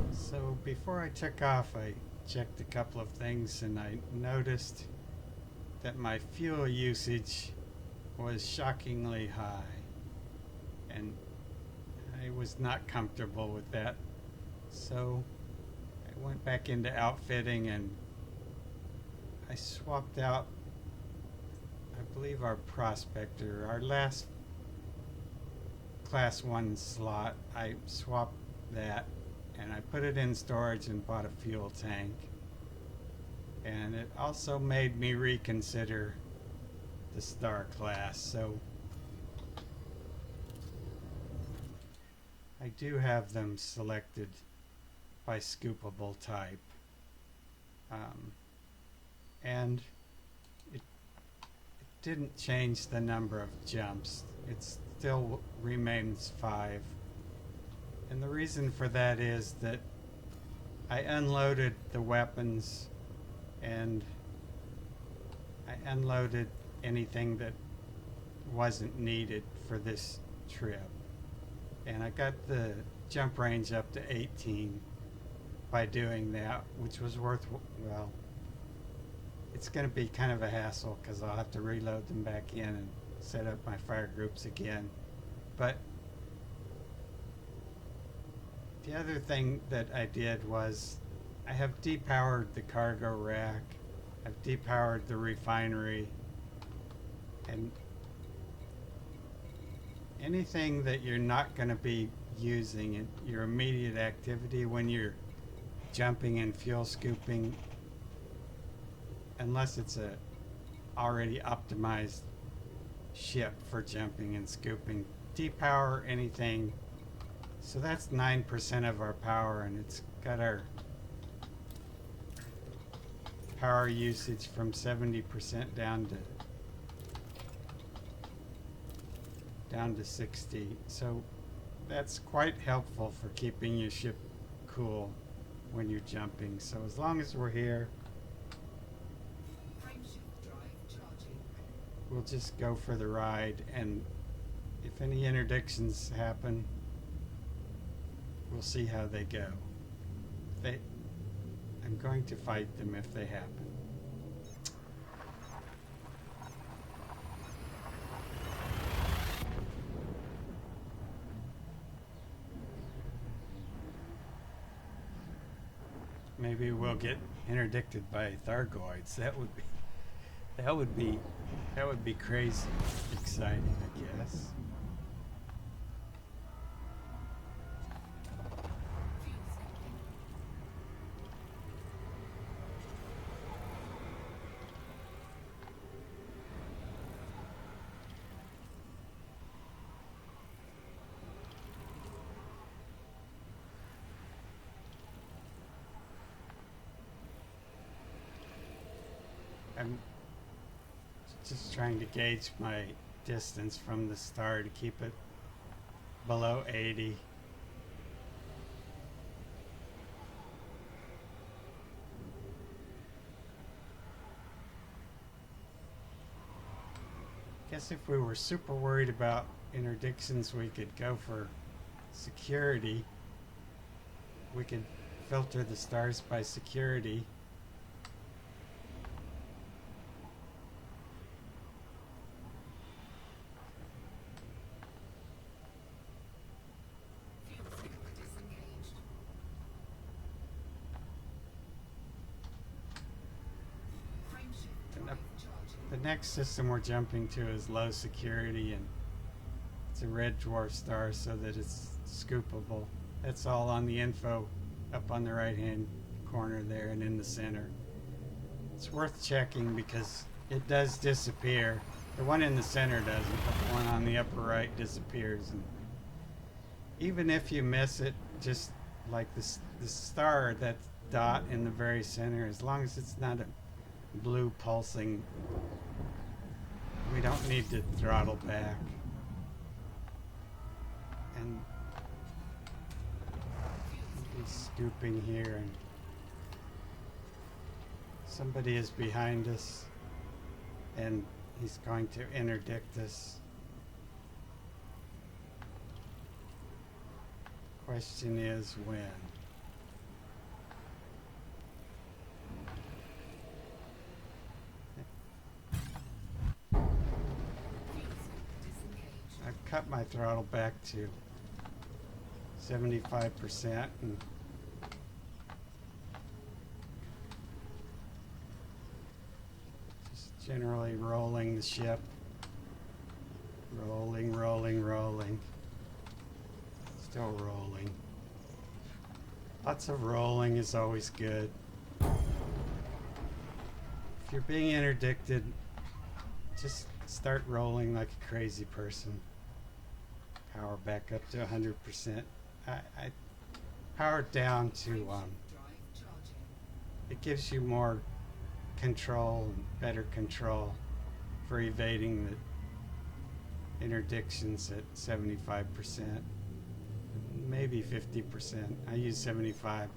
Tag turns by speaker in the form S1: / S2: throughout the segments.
S1: So before I took off, I checked a couple of things and I noticed that my fuel usage was shockingly high. And I was not comfortable with that. So I went back into outfitting and I swapped out, I believe, our prospector, our last class 1 slot. I swapped that and I put it in storage and bought a fuel tank. And it also made me reconsider the star class. So I do have them selected by scoopable type. Um, and it didn't change the number of jumps. It still remains 5. And the reason for that is that I unloaded the weapons and I unloaded anything that wasn't needed for this trip. And I got the jump range up to 18 by doing that, which was well, it's going to be kind of a hassle because I'll have to reload them back in and set up my fire groups again. But the other thing that I did was I have depowered the cargo rack, I've depowered the refinery, and anything that you're not going to be using in your immediate activity when you're jumping and fuel scooping, unless it's a already optimized ship for jumping and scooping, depower anything. So that's 9% of our power, and it's got our power usage from 70% down to 60. So that's quite helpful for keeping your ship cool when you're jumping. So as long as we're here, we'll just go for the ride, and if any interdictions happen, we'll see how they go. I'm going to fight them if they happen. Maybe we'll get interdicted by Thargoids. That would be crazy exciting, I guess. I'm just trying to gauge my distance from the star to keep it below 80. Guess if we were super worried about interdictions, we could go for security. We could filter the stars by security. The next system we're jumping to is low security, and it's a red dwarf star so that it's scoopable. That's all on the info up on the right hand corner there and in the center. It's worth checking because it does disappear. The one in the center doesn't, but the one on the upper right disappears. And even if you miss it, just like the star, that dot in the very center, as long as it's not a blue pulsing, we don't need to throttle back. And he's scooping here, and somebody is behind us, and he's going to interdict us. Question is when. cut my throttle back to 75% and just generally rolling the ship. Rolling, rolling, rolling. Still rolling. Lots of rolling is always good. If you're being interdicted, just start rolling like a crazy person. Power back up to 100%. I power it down to, it gives you more control and better control for evading the interdictions at 75%, maybe 50%. I use 75.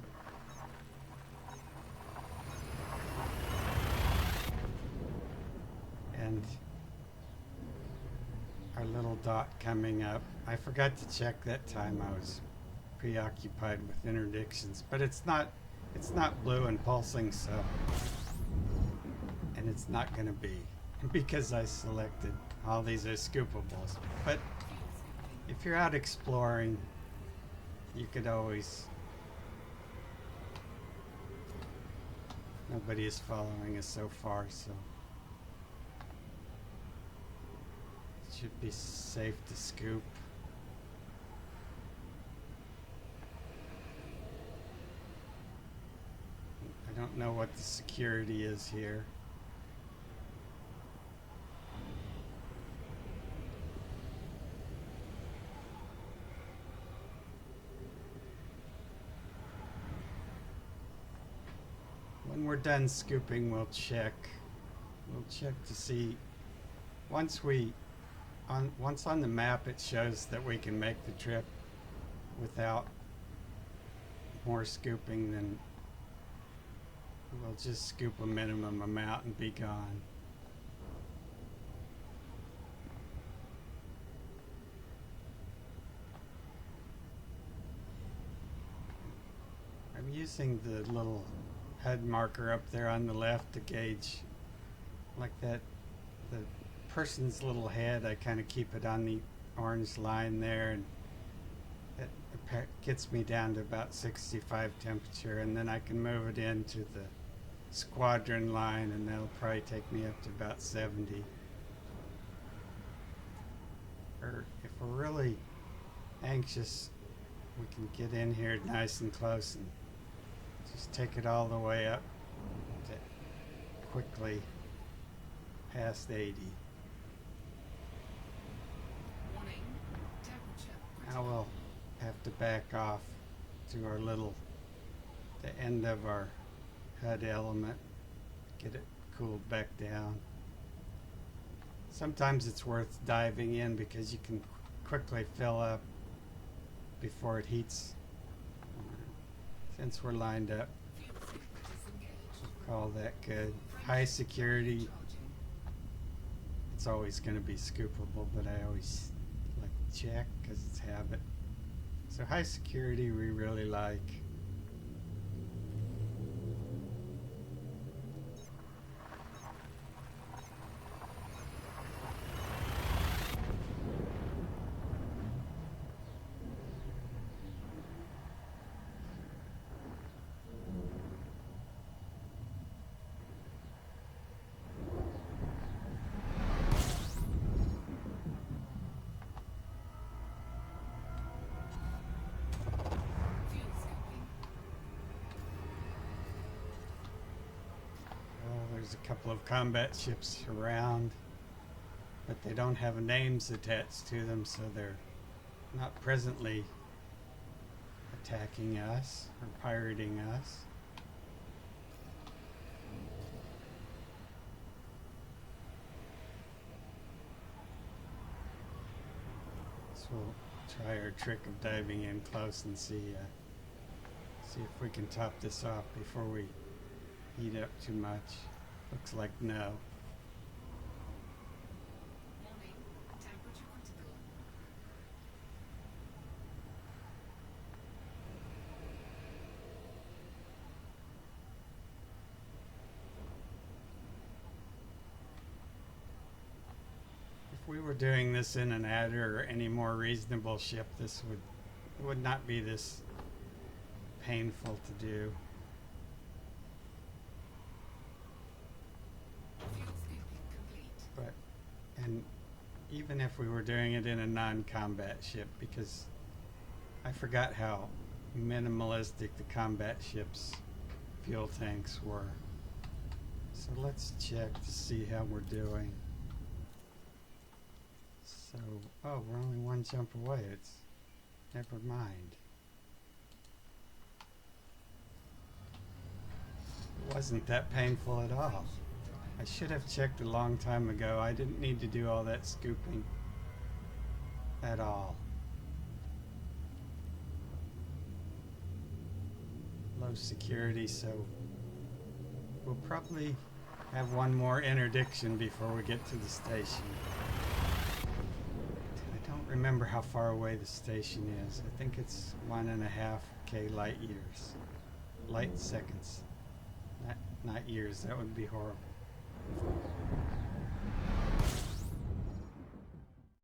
S1: And our little dot coming up. I forgot to check that time. I was preoccupied with interdictions, but it's not blue and pulsing, so, and it's not going to be because I selected all these are scoopables. But if you're out exploring, you could always, nobody is following us so far, so it should be safe to scoop. I don't know what the security is here. When we're done scooping, we'll check to see, once on the map it shows that we can make the trip without more scooping, then we'll just scoop a minimum amount and be gone. I'm using the little HUD marker up there on the left to gauge like that, the person's little head. I kind of keep it on the orange line there, and it gets me down to about 65 temperature, and then I can move it into the squadron line, and that'll probably take me up to about 70. Or if we're really anxious, we can get in here nice and close and just take it all the way up to quickly past 80. Now we'll have to back off to our little, the end of our HUD element, get it cooled back down. Sometimes it's worth diving in because you can quickly fill up before it heats. Since we're lined up, we'll call that good. High security, it's always going to be scoopable, but I always like to check because it's habit. So high security we really like. There's a couple of combat ships around, but they don't have names attached to them, so they're not presently attacking us or pirating us. So we'll try our trick of diving in close and see if we can top this off before we heat up too much. Looks like no. If we were doing this in an adder or any more reasonable ship, this would not be this painful to do. But, and even if we were doing it in a non-combat ship, because I forgot how minimalistic the combat ship's fuel tanks were. So let's check to see how we're doing. So, oh, we're only one jump away. Never mind. It wasn't that painful at all. I should have checked a long time ago. I didn't need to do all that scooping at all. Low security, so we'll probably have one more interdiction before we get to the station. I don't remember how far away the station is. I think it's 1.5K light years. Light seconds. Not years, that would be horrible.